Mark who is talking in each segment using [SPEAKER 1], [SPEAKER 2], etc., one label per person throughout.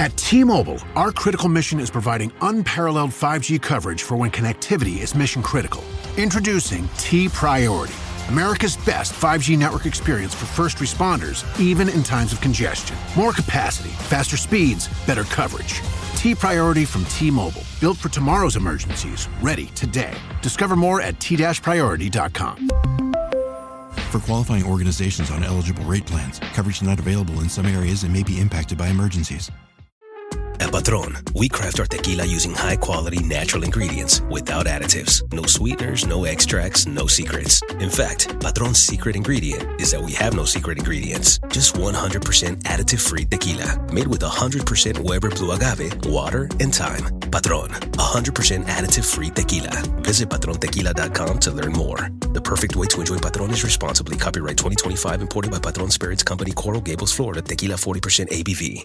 [SPEAKER 1] At T-Mobile, our critical mission is providing unparalleled 5G coverage for when connectivity is mission critical. Introducing T-Priority, America's best 5G network experience for first responders, even in times of congestion. More capacity, faster speeds, better coverage. T-Priority from T-Mobile, built for tomorrow's emergencies, ready today. Discover more at t-priority.com.
[SPEAKER 2] For qualifying organizations on eligible rate plans, coverage not available in some areas and may be impacted by emergencies.
[SPEAKER 3] At Patron, we craft our tequila using high-quality natural ingredients without additives. No sweeteners, no extracts, no secrets. In fact, Patron's secret ingredient is that we have no secret ingredients. Just 100% additive-free tequila, made with 100% Weber Blue Agave, water, and thyme. Patron, 100% additive-free tequila. Visit patrontequila.com to learn more. The perfect way to enjoy Patron is responsibly. Copyright 2025, imported by Patron Spirits Company, Coral Gables, Florida. Tequila 40% ABV.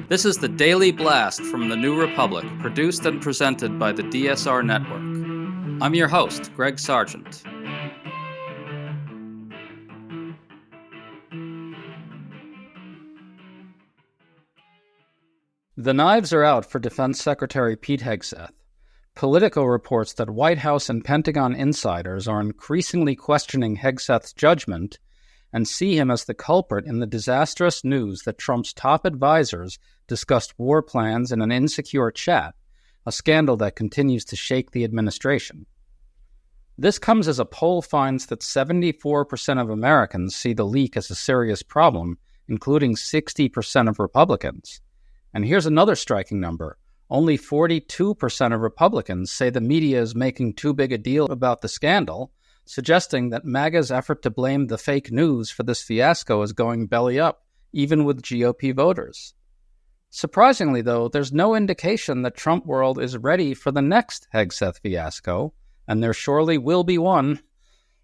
[SPEAKER 4] This is the Daily Blast from the New Republic, produced and presented by the DSR Network. I'm your host, Greg Sargent. The knives are out for Defense Secretary Pete Hegseth. Politico reports that White House and Pentagon insiders are increasingly questioning Hegseth's judgment and see him as the culprit in the disastrous news that Trump's top advisors discussed war plans in an insecure chat, a scandal that continues to shake the administration. This comes as a poll finds that 74% of Americans see the leak as a serious problem, including 60% of Republicans. And here's another striking number. Only 42% of Republicans say the media is making too big a deal about the scandal, suggesting that MAGA's effort to blame the fake news for this fiasco is going belly up, even with GOP voters. Surprisingly, though, there's no indication that Trump world is ready for the next Hegseth fiasco, and there surely will be one.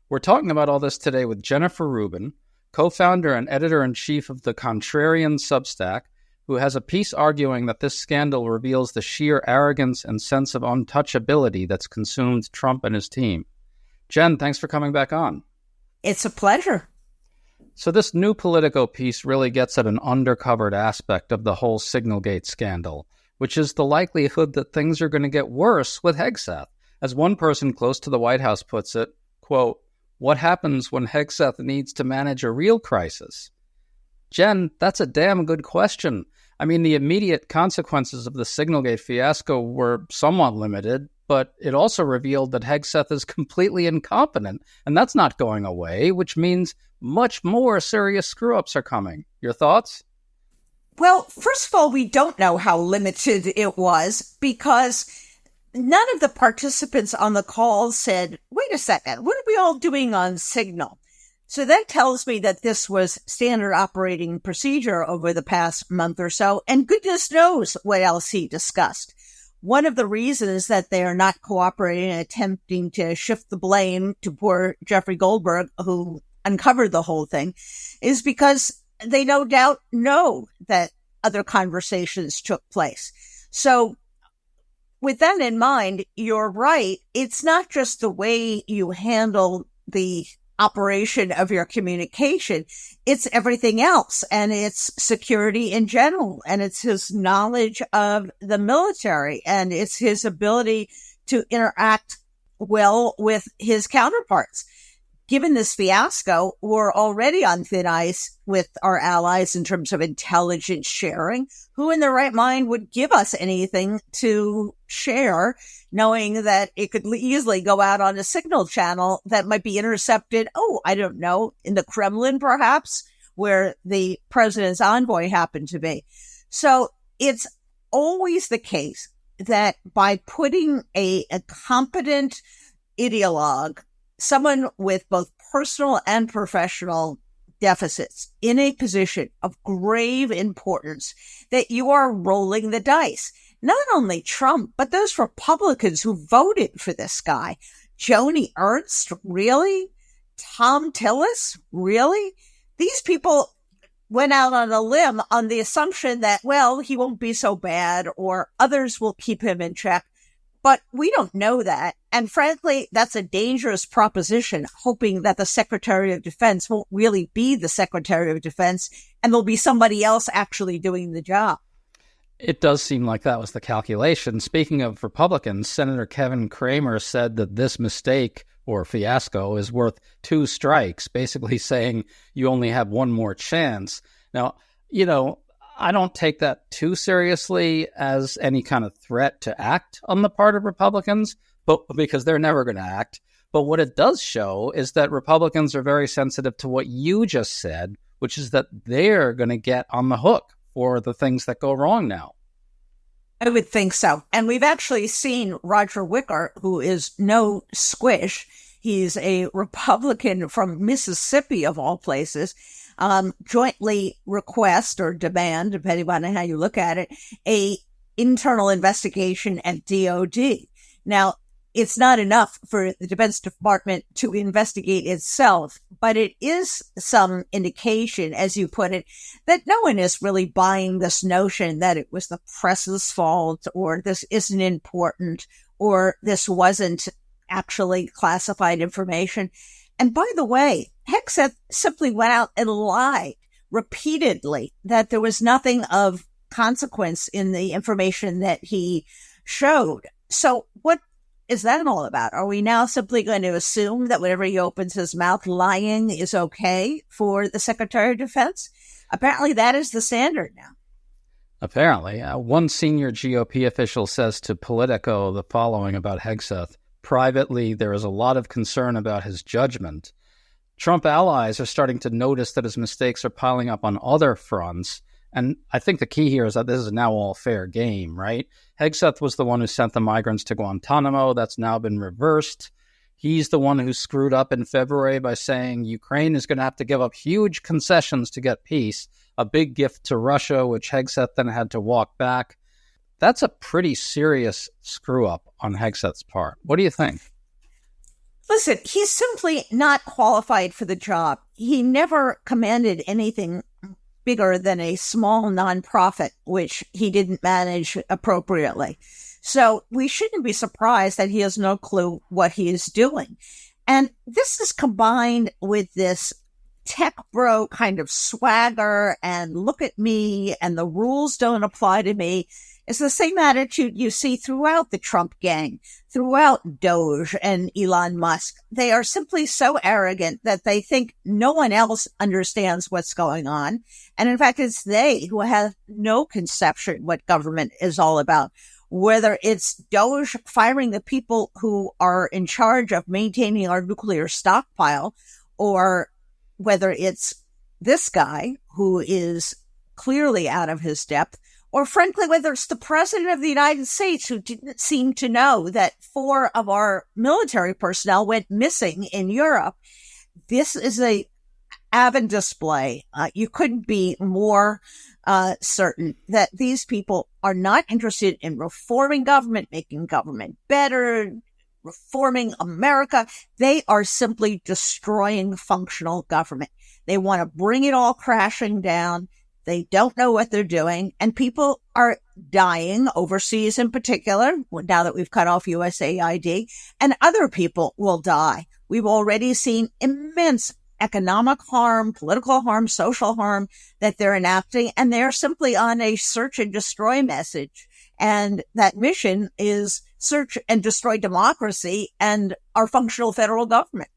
[SPEAKER 4] We're talking about all this today with Jennifer Rubin, co-founder and editor-in-chief of the Contrarian Substack, who has a piece arguing that this scandal reveals the sheer arrogance and sense of untouchability that's consumed Trump and his team. Jen, thanks for coming back on.
[SPEAKER 5] It's a pleasure.
[SPEAKER 4] So this new Politico piece really gets at an undercovered aspect of the whole Signalgate scandal, which is the likelihood that things are going to get worse with Hegseth. As one person close to the White House puts it, quote, "What happens when Hegseth needs to manage a real crisis?" Jen, that's a damn good question. I mean, the immediate consequences of the Signalgate fiasco were somewhat limited, but it also revealed that Hegseth is completely incompetent, and that's not going away, which means much more serious screw-ups are coming. Your thoughts?
[SPEAKER 5] Well, first of all, we don't know how limited it was because none of the participants on the call said, wait a second, what are we all doing on Signal? So that tells me that this was standard operating procedure over the past month or so, and goodness knows what else he discussed. One of the reasons that they are not cooperating and attempting to shift the blame to poor Jeffrey Goldberg, who uncovered the whole thing, is because they no doubt know that other conversations took place. So with that in mind, you're right. It's not just the way you handle the operation of your communication. It's everything else, and it's security in general, and it's his knowledge of the military, and it's his ability to interact well with his counterparts. Given this fiasco, we're already on thin ice with our allies in terms of intelligence sharing. Who in their right mind would give us anything to share, knowing that it could easily go out on a signal channel that might be intercepted, I don't know, in the Kremlin perhaps, where the president's envoy happened to be. So it's always the case that by putting a competent ideologue, someone with both personal and professional deficits in a position of grave importance, that you are rolling the dice. Not only Trump, but those Republicans who voted for this guy. Joni Ernst, really? Tom Tillis, really? These people went out on a limb on the assumption that, well, he won't be so bad or others will keep him in check. But we don't know that. And frankly, that's a dangerous proposition, hoping that the Secretary of Defense won't really be the Secretary of Defense and there'll be somebody else actually doing the job.
[SPEAKER 4] It does seem like that was the calculation. Speaking of Republicans, Senator Kevin Cramer said that this mistake or fiasco is worth 2 strikes, basically saying you only have one more chance. Now, I don't take that too seriously as any kind of threat to act on the part of Republicans, but because they're never going to act. But what it does show is that Republicans are very sensitive to what you just said, which is that they're going to get on the hook for the things that go wrong now.
[SPEAKER 5] I would think so. And we've actually seen Roger Wicker, who is no squish. He's a Republican from Mississippi, of all places, jointly request or demand, depending on how you look at it, a internal investigation at DOD. Now, it's not enough for the Defense Department to investigate itself, but it is some indication, as you put it, that no one is really buying this notion that it was the press's fault, or this isn't important, or this wasn't actually classified information. And by the way, Hegseth simply went out and lied repeatedly that there was nothing of consequence in the information that he showed. So what is that all about? Are we now simply going to assume that whenever he opens his mouth, lying is okay for the Secretary of Defense? Apparently that is the standard now.
[SPEAKER 4] Apparently. One senior GOP official says to Politico the following about Hegseth. Privately, there is a lot of concern about his judgment. Trump allies are starting to notice that his mistakes are piling up on other fronts. And I think the key here is that this is now all fair game, right? Hegseth was the one who sent the migrants to Guantanamo. That's now been reversed. He's the one who screwed up in February by saying Ukraine is going to have to give up huge concessions to get peace, a big gift to Russia, which Hegseth then had to walk back. That's a pretty serious screw-up on Hegseth's part. What do you think?
[SPEAKER 5] Listen, he's simply not qualified for the job. He never commanded anything bigger than a small nonprofit, which he didn't manage appropriately. So we shouldn't be surprised that he has no clue what he is doing. And this is combined with this tech bro kind of swagger and look at me and the rules don't apply to me. It's the same attitude you see throughout the Trump gang, throughout Doge and Elon Musk. They are simply so arrogant that they think no one else understands what's going on. And in fact, it's they who have no conception what government is all about. Whether it's Doge firing the people who are in charge of maintaining our nuclear stockpile, or whether it's this guy who is clearly out of his depth, or frankly, whether it's the president of the United States who didn't seem to know that 4 of our military personnel went missing in Europe. This is a avid display. You couldn't be more certain that these people are not interested in reforming government, making government better, reforming America. They are simply destroying functional government. They want to bring it all crashing down. They don't know what they're doing, and people are dying overseas in particular, now that we've cut off USAID, and other people will die. We've already seen immense economic harm, political harm, social harm that they're enacting, and they're simply on a search and destroy message. And that mission is search and destroy democracy and our functional federal government.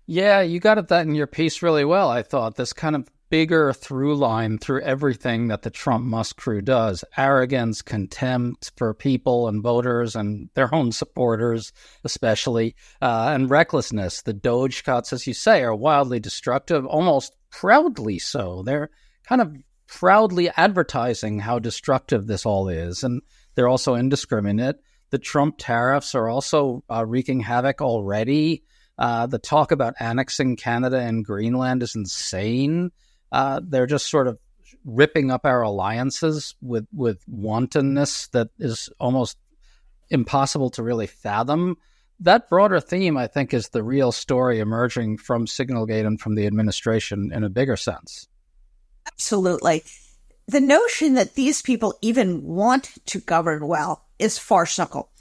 [SPEAKER 4] Yeah, you got at that in your piece really well, I thought. This kind of bigger through line through everything that the Trump-Musk crew does. Arrogance, contempt for people and voters and their own supporters especially, and recklessness. The Doge cuts, as you say, are wildly destructive, almost proudly so. They're kind of proudly advertising how destructive this all is, and they're also indiscriminate. The Trump tariffs are also wreaking havoc already. The talk about annexing Canada and Greenland is insane. They're just sort of ripping up our alliances with wantonness that is almost impossible to really fathom. That broader theme, I think, is the real story emerging from Signalgate and from the administration in a bigger sense.
[SPEAKER 5] Absolutely. The notion that these people even want to govern well is farcical.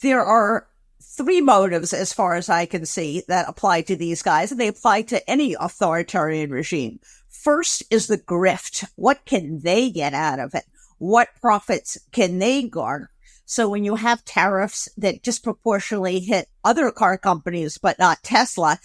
[SPEAKER 5] There are three motives, as far as I can see, that apply to these guys, and they apply to any authoritarian regime. First is the grift. What can they get out of it? What profits can they garner? So when you have tariffs that disproportionately hit other car companies, but not Tesla,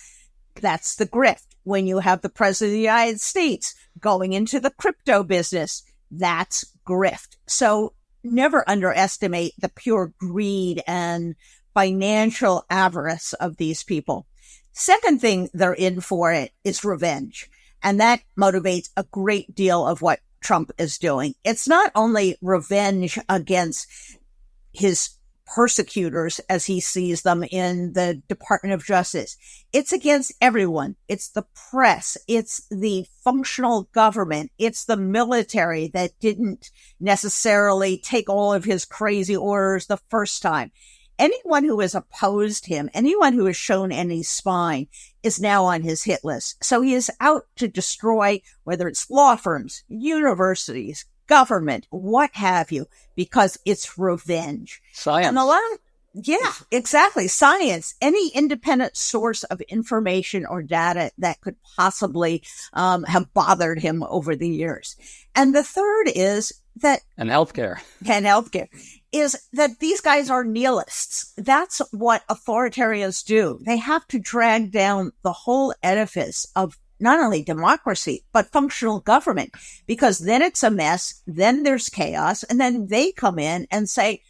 [SPEAKER 5] that's the grift. When you have the president of the United States going into the crypto business, that's grift. So never underestimate the pure greed and financial avarice of these people. Second thing they're in for it is revenge. And that motivates a great deal of what Trump is doing. It's not only revenge against his persecutors, as he sees them in the Department of Justice. It's against everyone. It's the press. It's the functional government. It's the military that didn't necessarily take all of his crazy orders the first time. Anyone who has opposed him, anyone who has shown any spine, is now on his hit list. So he is out to destroy, whether it's law firms, universities, government, what have you, because it's revenge.
[SPEAKER 4] Science.
[SPEAKER 5] And yeah, exactly. Science, any independent source of information or data that could possibly have bothered him over the years. And the third is that...
[SPEAKER 4] And healthcare.
[SPEAKER 5] Is that these guys are nihilists. That's what authoritarians do. They have to drag down the whole edifice of not only democracy, but functional government, because then it's a mess, then there's chaos, and then they come in and say,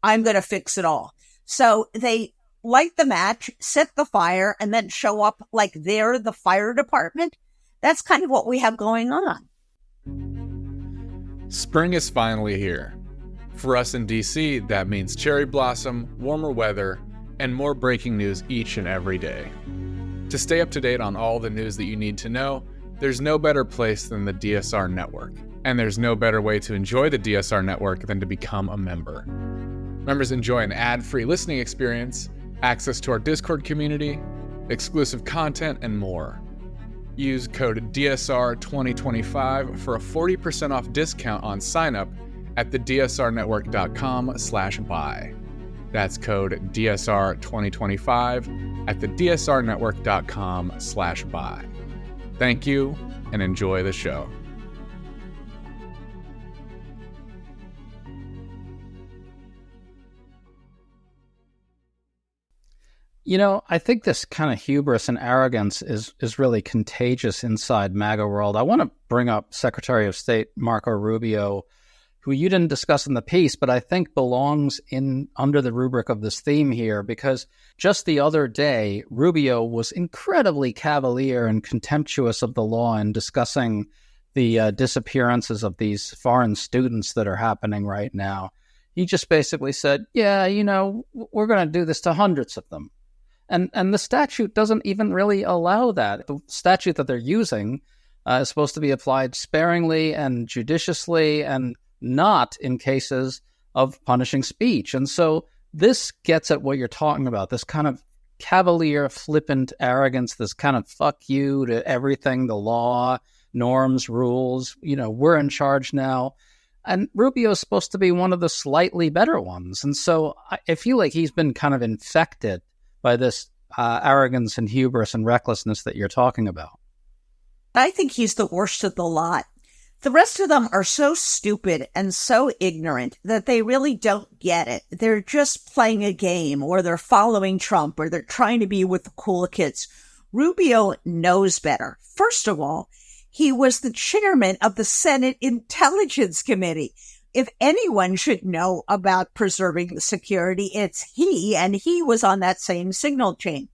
[SPEAKER 5] I'm going to fix it all. So they light the match, set the fire, and then show up like they're the fire department. That's kind of what we have going on.
[SPEAKER 6] Spring is finally here. For us in DC, that means cherry blossom, warmer weather, and more breaking news each and every day. To stay up to date on all the news that you need to know, there's no better place than the DSR Network. And there's no better way to enjoy the DSR Network than to become a member. Members enjoy an ad-free listening experience, access to our Discord community, exclusive content, and more. Use code DSR2025 for a 40% off discount on sign-up at thedsrnetwork.com/buy. That's code DSR2025 at thedsrnetwork.com/buy. Thank you, and enjoy the show.
[SPEAKER 4] You know, I think this kind of hubris and arrogance is really contagious inside MAGA world. I want to bring up Secretary of State Marco Rubio, who you didn't discuss in the piece, but I think belongs in under the rubric of this theme here, because just the other day, Rubio was incredibly cavalier and contemptuous of the law in discussing the disappearances of these foreign students that are happening right now. He just basically said, yeah, you know, we're going to do this to hundreds of them. And the statute doesn't even really allow that. The statute that they're using is supposed to be applied sparingly and judiciously and not in cases of punishing speech. And so this gets at what you're talking about, this kind of cavalier, flippant arrogance, this kind of fuck you to everything, the law, norms, rules, you know, we're in charge now. And Rubio is supposed to be one of the slightly better ones. And so I feel like he's been kind of infected by this arrogance and hubris and recklessness that you're talking about.
[SPEAKER 5] I think he's the worst of the lot. The rest of them are so stupid and so ignorant that they really don't get it. They're just playing a game, or they're following Trump, or they're trying to be with the cool kids. Rubio knows better. First of all, he was the chairman of the Senate Intelligence Committee. If anyone should know about preserving security, it's he, and he was on that same signal chain.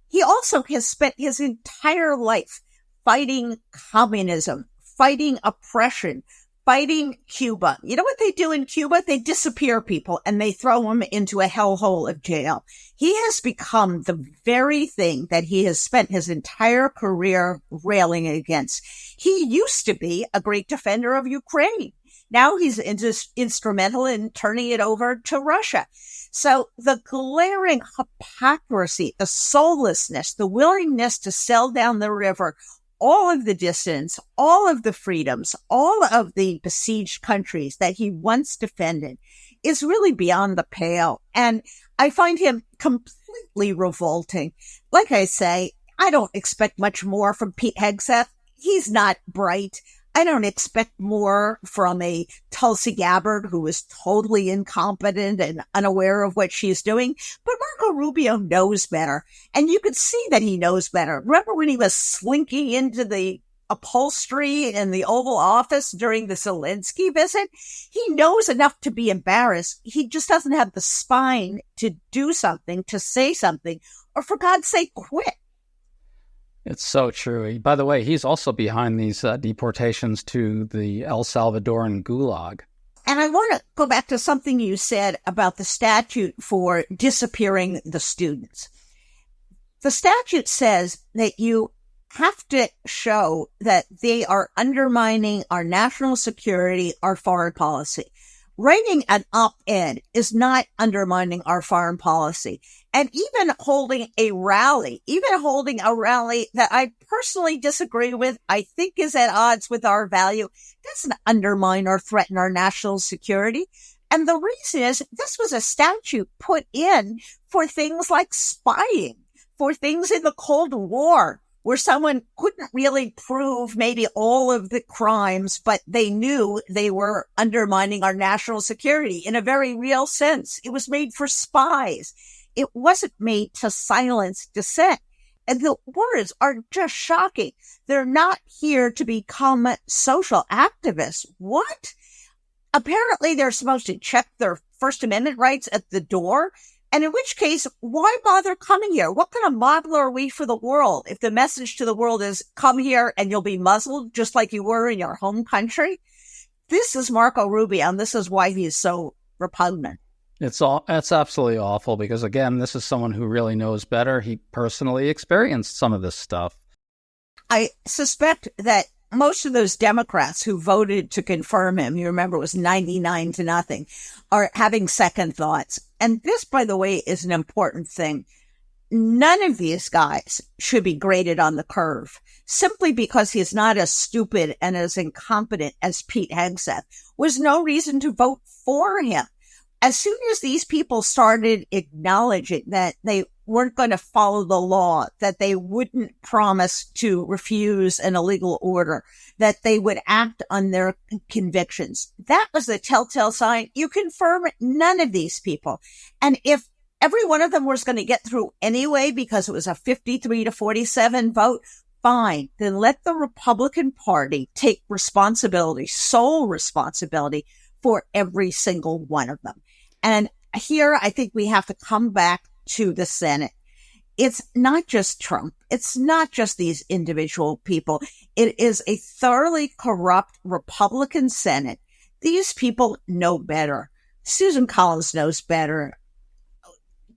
[SPEAKER 5] He also has spent his entire life fighting communism, fighting oppression, fighting Cuba. You know what they do in Cuba? They disappear people and they throw them into a hellhole of jail. He has become the very thing that he has spent his entire career railing against. He used to be a great defender of Ukraine. Now he's instrumental in turning it over to Russia. So the glaring hypocrisy, the soullessness, the willingness to sell down the river, all of the distance, all of the freedoms, all of the besieged countries that he once defended is really beyond the pale. And I find him completely revolting. Like I say, I don't expect much more from Pete Hegseth. He's not bright. I don't expect more from a Tulsi Gabbard who is totally incompetent and unaware of what she's doing. But Marco Rubio knows better. And you could see that he knows better. Remember when he was slinking into the upholstery in the Oval Office during the Zelensky visit? He knows enough to be embarrassed. He just doesn't have the spine to do something, to say something, or for God's sake, quit.
[SPEAKER 4] It's so true. By the way, he's also behind these deportations to the El Salvadoran gulag.
[SPEAKER 5] And I want to go back to something you said about the statute for disappearing the students. The statute says that you have to show that they are undermining our national security, our foreign policy. Writing an op-ed is not undermining our foreign policy. And even holding a rally that I personally disagree with, I think is at odds with our value, doesn't undermine or threaten our national security. And the reason is this was a statute put in for things like spying, for things in the Cold War, where someone couldn't really prove maybe all of the crimes, but they knew they were undermining our national security in a very real sense. It was made for spies. It wasn't made to silence dissent. And the words are just shocking. They're not here to become social activists. What? Apparently they're supposed to check their First Amendment rights at the door. And in which case, why bother coming here? What kind of model are we for the world if the message to the world is come here and you'll be muzzled just like you were in your home country? This is Marco Rubio, and this is why he's so repugnant.
[SPEAKER 4] It's absolutely awful because, again, this is someone who really knows better. He personally experienced some of this stuff.
[SPEAKER 5] I suspect that most of those Democrats who voted to confirm him, you remember it was 99-0, are having second thoughts. And this, by the way, is an important thing. None of these guys should be graded on the curve simply because he's not as stupid and as incompetent as Pete Hegseth. Was no reason to vote for him. As soon as these people started acknowledging that they weren't going to follow the law, that they wouldn't promise to refuse an illegal order, that they would act on their convictions, that was the telltale sign. You confirm none of these people. And if every one of them was going to get through anyway because it was a 53-47 vote, fine. Then let the Republican Party take responsibility, sole responsibility for every single one of them. And here I think we have to come back to the Senate. It's not just Trump. It's not just these individual people. It is a thoroughly corrupt Republican Senate. These people know better. Susan Collins knows better.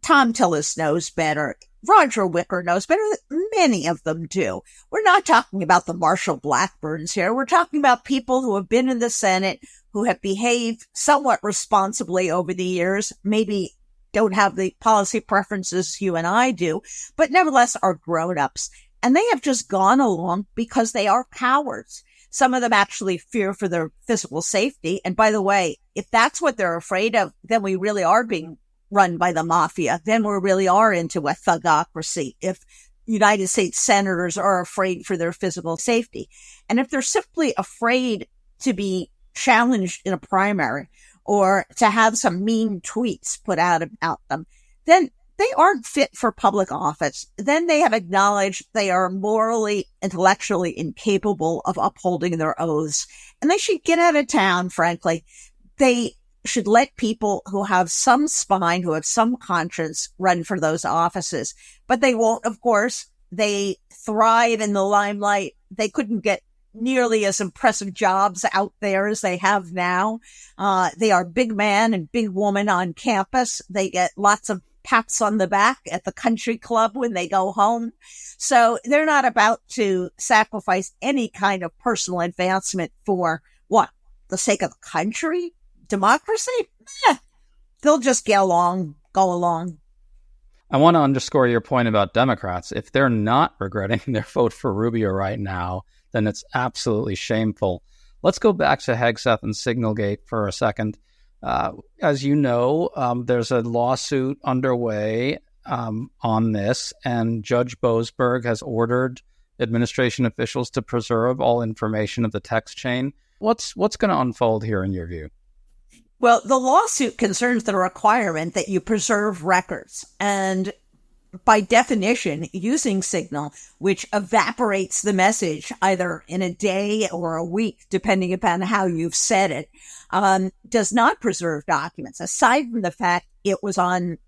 [SPEAKER 5] Tom Tillis knows better. Roger Wicker knows better. Many of them do. We're not talking about the Marshall Blackburns here. We're talking about people who have been in the Senate, who have behaved somewhat responsibly over the years, maybe don't have the policy preferences you and I do, but nevertheless are grown-ups. And they have just gone along because they are cowards. Some of them actually fear for their physical safety. And by the way, if that's what they're afraid of, then we really are being run by the mafia. Then we really are into a thugocracy. If United States senators are afraid for their physical safety. And if they're simply afraid to be challenged in a primary or to have some mean tweets put out about them, then they aren't fit for public office. Then they have acknowledged they are morally, intellectually incapable of upholding their oaths. And they should get out of town, frankly. They should let people who have some spine, who have some conscience, run for those offices. But they won't, of course. They thrive in the limelight. They couldn't get nearly as impressive jobs out there as they have now. They are big man and big woman on campus. They get lots of pats on the back at the country club when they go home. So they're not about to sacrifice any kind of personal advancement for what? The sake of the country? Democracy? They'll just go along.
[SPEAKER 4] I want to underscore your point about Democrats. If they're not regretting their vote for Rubio right now, then it's absolutely shameful. Let's go back to Hegseth and Signalgate for a second. As you know, there's a lawsuit underway on this, and Judge Boasberg has ordered administration officials to preserve all information of the text chain. What's going to unfold here in your view?
[SPEAKER 5] Well, the lawsuit concerns the requirement that you preserve records. And by definition, using Signal, which evaporates the message either in a day or a week, depending upon how you've said it, does not preserve documents, aside from the fact it was on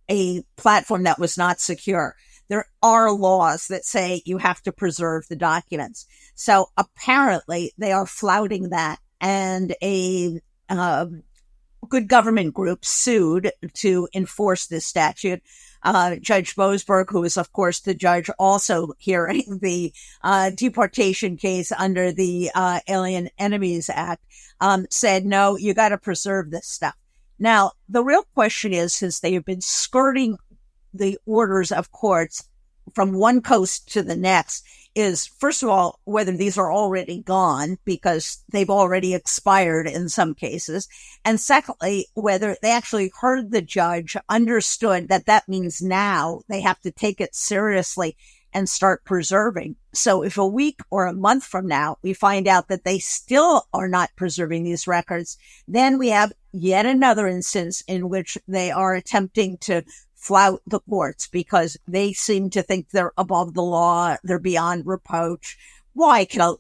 [SPEAKER 5] a platform that was not secure. There are laws that say you have to preserve the documents. So apparently they are flouting that, and a good government group sued to enforce this statute. Judge Boasberg, who is, of course, the judge also hearing the deportation case under the Alien Enemies Act, said, no, you got to preserve this stuff. Now, the real question is, since they have been skirting the orders of courts from one coast to the next, is, first of all, whether these are already gone because they've already expired in some cases. And secondly, whether they actually heard the judge, understood that that means now they have to take it seriously and start preserving. So if a week or a month from now, we find out that they still are not preserving these records, then we have yet another instance in which they are attempting to flout the courts because they seem to think they're above the law, they're beyond reproach. Why can a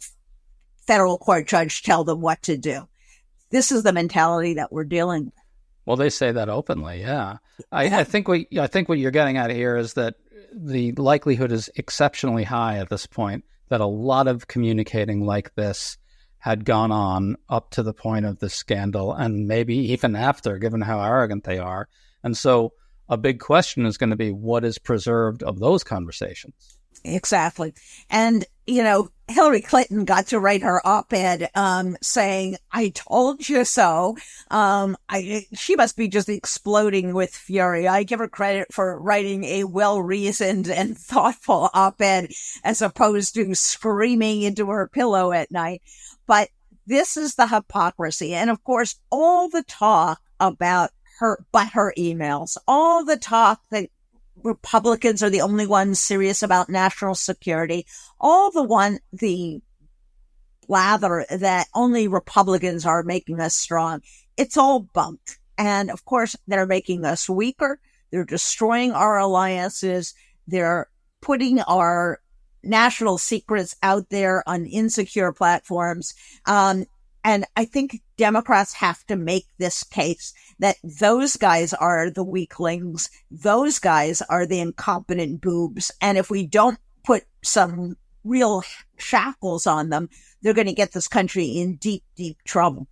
[SPEAKER 5] federal court judge tell them what to do? This is the mentality that we're dealing with.
[SPEAKER 4] Well, they say that openly, yeah. I think what you're getting at here is that the likelihood is exceptionally high at this point that a lot of communicating like this had gone on up to the point of the scandal, and maybe even after, given how arrogant they are. And so a big question is going to be what is preserved of those conversations.
[SPEAKER 5] Exactly. And, Hillary Clinton got to write her op-ed saying, I told you so. She must be just exploding with fury. I give her credit for writing a well-reasoned and thoughtful op-ed as opposed to screaming into her pillow at night. But this is the hypocrisy. And of course, all the talk about her emails, all the talk that Republicans are the only ones serious about national security, all the blather that only Republicans are making us strong, it's all bunk. And of course, they're making us weaker. They're destroying our alliances. They're putting our national secrets out there on insecure platforms. And I think Democrats have to make this case that those guys are the weaklings. Those guys are the incompetent boobs. And if we don't put some real shackles on them, they're going to get this country in deep, deep trouble.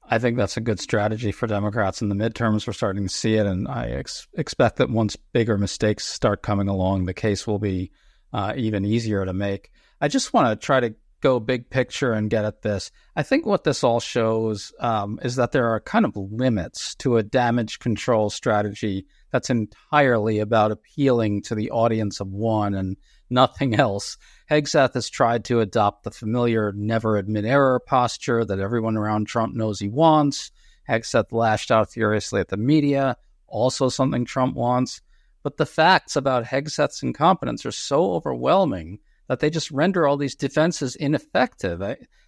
[SPEAKER 4] I think that's a good strategy for Democrats in the midterms. We're starting to see it. And I expect that once bigger mistakes start coming along, the case will be even easier to make. I just want to try to go big picture and get at this. I think what this all shows is that there are kind of limits to a damage control strategy that's entirely about appealing to the audience of one and nothing else. Hegseth has tried to adopt the familiar never admit error posture that everyone around Trump knows he wants. Hegseth lashed out furiously at the media, also something Trump wants. But the facts about Hegseth's incompetence are so overwhelming that they just render all these defenses ineffective.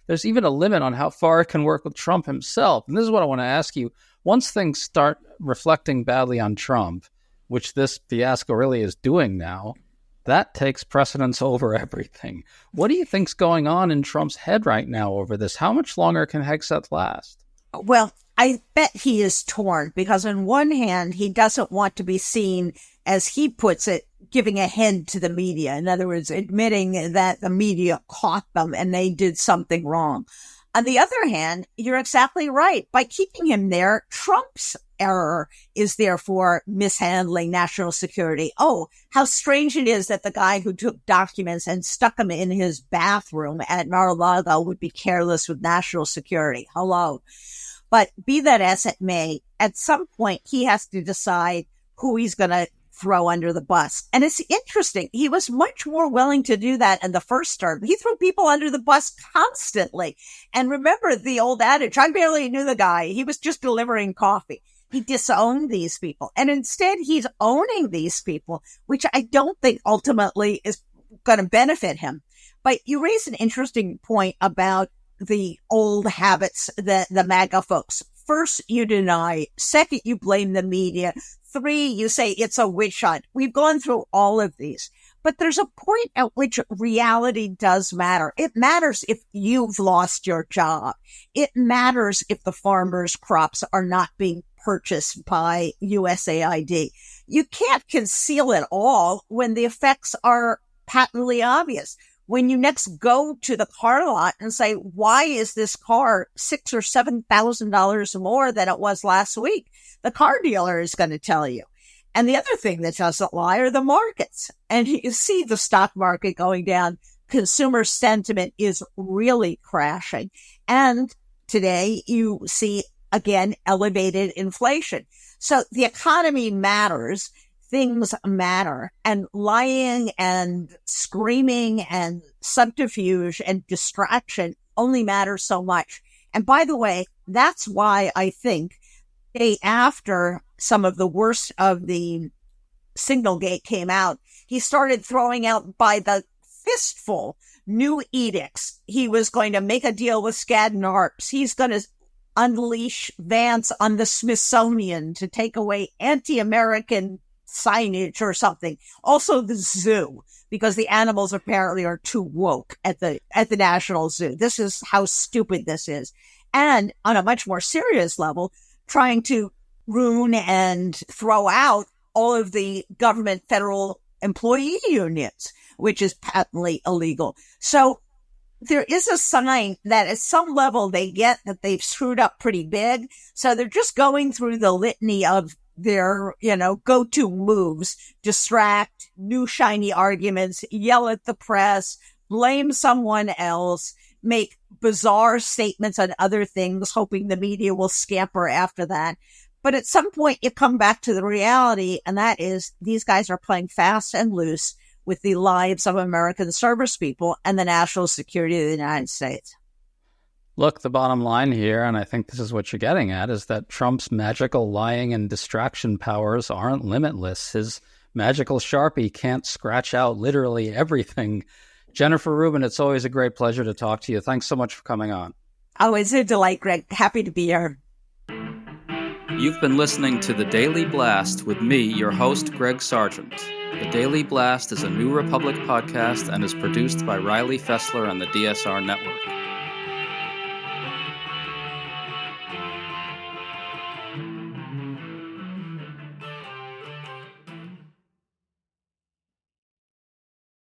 [SPEAKER 4] There's even a limit on how far it can work with Trump himself. And this is what I want to ask you. Once things start reflecting badly on Trump, which this fiasco really is doing now, that takes precedence over everything. What do you think's going on in Trump's head right now over this? How much longer can Hegseth last?
[SPEAKER 5] Well, I bet he is torn because on one hand, he doesn't want to be seen, as he puts it, giving a head to the media. In other words, admitting that the media caught them and they did something wrong. On the other hand, you're exactly right. By keeping him there, Trump's error is therefore mishandling national security. Oh, how strange it is that the guy who took documents and stuck them in his bathroom at Mar-a-Lago would be careless with national security. Hello. But be that as it may, at some point he has to decide who he's going to throw under the bus. And it's interesting. He was much more willing to do that in the first term. He threw people under the bus constantly. And remember the old adage, I barely knew the guy. He was just delivering coffee. He disowned these people. And instead, he's owning these people, which I don't think ultimately is going to benefit him. But you raise an interesting point about the old habits that the MAGA folks. First, you deny. Second, you blame the media. 3, you say it's a witch hunt. We've gone through all of these. But there's a point at which reality does matter. It matters if you've lost your job. It matters if the farmers' crops are not being purchased by USAID. You can't conceal it all when the effects are patently obvious. When you next go to the car lot and say, why is this car $6,000 or $7,000 more than it was last week? The car dealer is going to tell you. And the other thing that doesn't lie are the markets. And you see the stock market going down. Consumer sentiment is really crashing. And today you see, again, elevated inflation. So the economy matters. Things matter, and lying and screaming and subterfuge and distraction only matters so much. And by the way, that's why I think after some of the worst of the Signalgate came out, he started throwing out by the fistful new edicts. He was going to make a deal with Skadden Arps. He's going to unleash Vance on the Smithsonian to take away anti-American signage or something. Also the zoo, because the animals apparently are too woke at the National Zoo. This is how stupid this is. And on a much more serious level, trying to ruin and throw out all of the government federal employee unions, which is patently illegal. So there is a sign that at some level they get that they've screwed up pretty big. So they're just going through the litany of their, go-to moves, distract, new shiny arguments, yell at the press, blame someone else, make bizarre statements on other things, hoping the media will scamper after that. But at some point you come back to the reality, and that is these guys are playing fast and loose with the lives of American service people and the national security of the United States.
[SPEAKER 4] Look, the bottom line here, and I think this is what you're getting at, is that Trump's magical lying and distraction powers aren't limitless. His magical Sharpie can't scratch out literally everything. Jennifer Rubin, it's always a great pleasure to talk to you. Thanks so much for coming on.
[SPEAKER 5] Always a delight, Greg. Happy to be here.
[SPEAKER 4] You've been listening to The Daily Blast with me, your host, Greg Sargent. The Daily Blast is a New Republic podcast and is produced by Riley Fessler and the DSR Network.